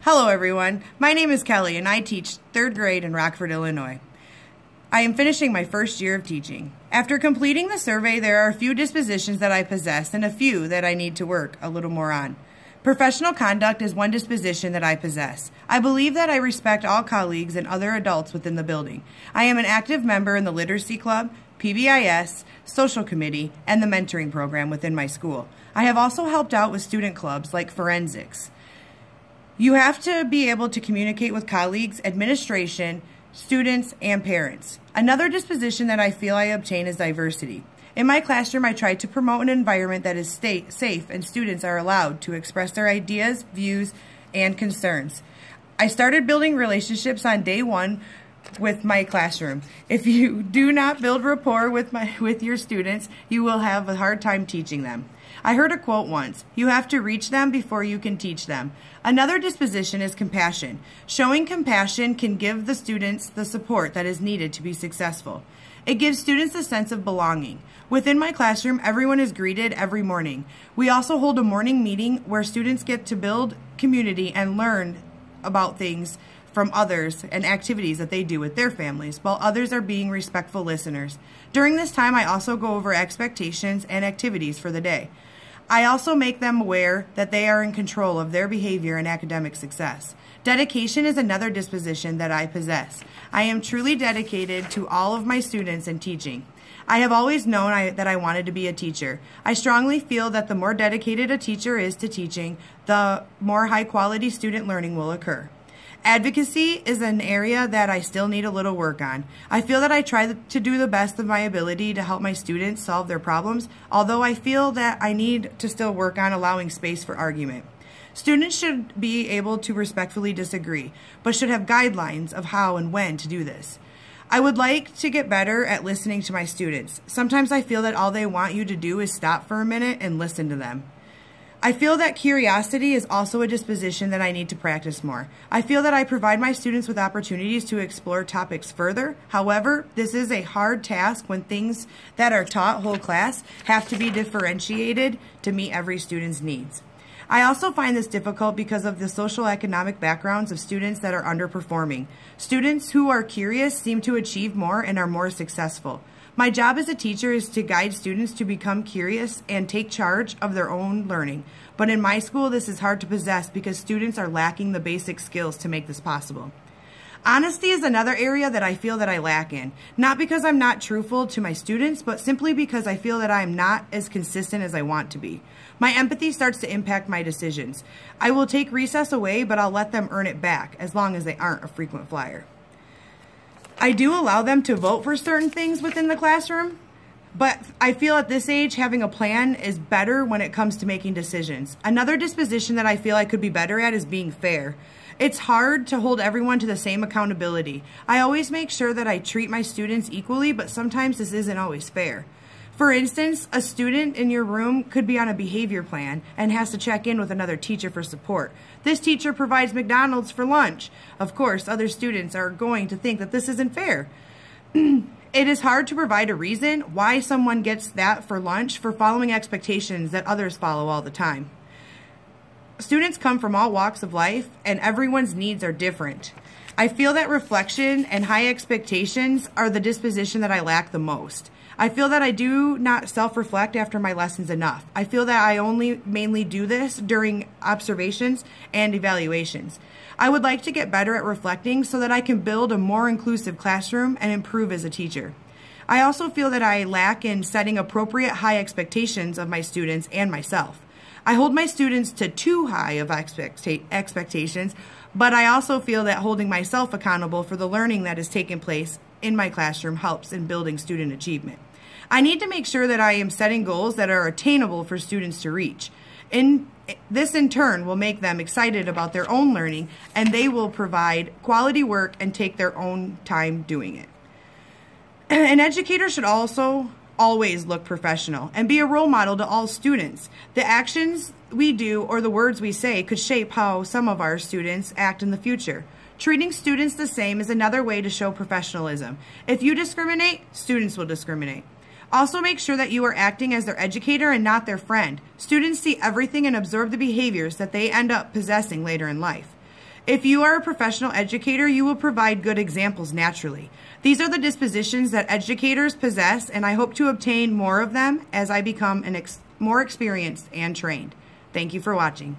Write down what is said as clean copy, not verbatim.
Hello everyone, my name is Kelly and I teach 3rd grade in Rockford, Illinois. I am finishing my first year of teaching. After completing the survey, there are a few dispositions that I possess and a few that I need to work a little more on. Professional conduct is one disposition that I possess. I believe that I respect all colleagues and other adults within the building. I am an active member in the Literacy Club, PBIS, Social Committee, and the mentoring program within my school. I have also helped out with student clubs like forensics. You have to be able to communicate with colleagues, administration, students, and parents. Another disposition that I feel I obtain is diversity. In my classroom, I try to promote an environment that is safe and students are allowed to express their ideas, views, and concerns. I started building relationships on day one with my classroom. If you do not build rapport with your students, you will have a hard time teaching them. I heard a quote once, "You have to reach them before you can teach them." Another disposition is compassion. Showing compassion can give the students the support that is needed to be successful. It gives students a sense of belonging. Within my classroom, everyone is greeted every morning. We also hold a morning meeting where students get to build community and learn about things from others and activities that they do with their families, while others are being respectful listeners. During this time, I also go over expectations and activities for the day. I also make them aware that they are in control of their behavior and academic success. Dedication is another disposition that I possess. I am truly dedicated to all of my students and teaching. I have always known that I wanted to be a teacher. I strongly feel that the more dedicated a teacher is to teaching, the more high-quality student learning will occur. Advocacy is an area that I still need a little work on. I feel that I try to do the best of my ability to help my students solve their problems, although I feel that I need to still work on allowing space for argument. Students should be able to respectfully disagree, but should have guidelines of how and when to do this. I would like to get better at listening to my students. Sometimes I feel that all they want you to do is stop for a minute and listen to them. I feel that curiosity is also a disposition that I need to practice more. I feel that I provide my students with opportunities to explore topics further. However, this is a hard task when things that are taught whole class have to be differentiated to meet every student's needs. I also find this difficult because of the social economic backgrounds of students that are underperforming. Students who are curious seem to achieve more and are more successful. My job as a teacher is to guide students to become curious and take charge of their own learning. But in my school, this is hard to possess because students are lacking the basic skills to make this possible. Honesty is another area that I feel that I lack in. Not because I'm not truthful to my students, but simply because I feel that I am not as consistent as I want to be. My empathy starts to impact my decisions. I will take recess away, but I'll let them earn it back as long as they aren't a frequent flyer. I do allow them to vote for certain things within the classroom, but I feel at this age having a plan is better when it comes to making decisions. Another disposition that I feel I could be better at is being fair. It's hard to hold everyone to the same accountability. I always make sure that I treat my students equally, but sometimes this isn't always fair. For instance, a student in your room could be on a behavior plan and has to check in with another teacher for support. This teacher provides McDonald's for lunch. Of course, other students are going to think that this isn't fair. It is hard to provide a reason why someone gets that for lunch for following expectations that others follow all the time. Students come from all walks of life, and everyone's needs are different. I feel that reflection and high expectations are the disposition that I lack the most. I feel that I do not self-reflect after my lessons enough. I feel that I only mainly do this during observations and evaluations. I would like to get better at reflecting so that I can build a more inclusive classroom and improve as a teacher. I also feel that I lack in setting appropriate high expectations of my students and myself. I hold my students to too high of expectations, but I also feel that holding myself accountable for the learning that has taken place in my classroom helps in building student achievement. I need to make sure that I am setting goals that are attainable for students to reach. This in turn will make them excited about their own learning, and they will provide quality work and take their own time doing it. An educator should also always look professional and be a role model to all students. The actions we do or the words we say could shape how some of our students act in the future. Treating students the same is another way to show professionalism. If you discriminate, students will discriminate. Also, make sure that you are acting as their educator and not their friend. Students see everything and absorb the behaviors that they end up possessing later in life. If you are a professional educator, you will provide good examples naturally. These are the dispositions that educators possess, and I hope to obtain more of them as I become more experienced and trained. Thank you for watching.